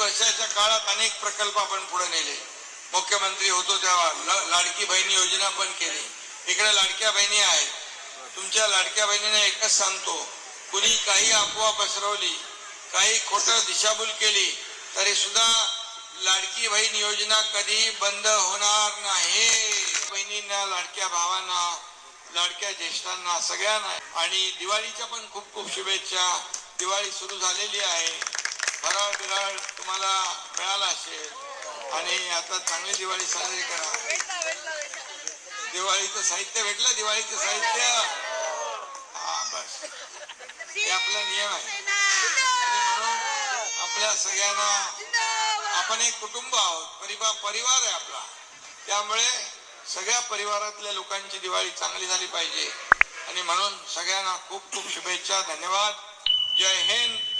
वर्षाच्या काळात अनेक प्रकल्प आपण पुढे नेले. मुख्यमंत्री होतो तेव्हा लाडकी बहिणी योजना पण केली. इकडे लाडक्या बहिणी आहेत. तुमच्या लाडक्या बहिणीने एकच सांगतो, कुणी काही अफवा पसरवली, काही खोटं दिशाभूल केली तरी सुद्धा लाडकी बहीण योजना कधी बंद होणार नाही. बहिणींना, लाडक्या भावांना, लाडक्या ज्येष्ठांना सगळ्यांना आणि दिवाळीच्या पण खूप खूप शुभेच्छा. दिवाळी सुरू झालेली आहे. फराळ बिराळ तुम्हाला मिळाला असेल आणि आता चांगली दिवाळी साजरी करा. दिवाळीचं साहित्य भेटलं, दिवाळीचं साहित्य. हा बस, हे आपला नियम आहे. आणि म्हणून आपल्या सगळ्यांना, आपण एक कुटुंब आहोत, परिवार आहे आपला. त्यामुळे सगळ्या परिवारातल्या लोकांची दिवाळी चांगली झाली पाहिजे आणि म्हणून सगळ्यांना खूप खूप शुभेच्छा. धन्यवाद. जय हिंद.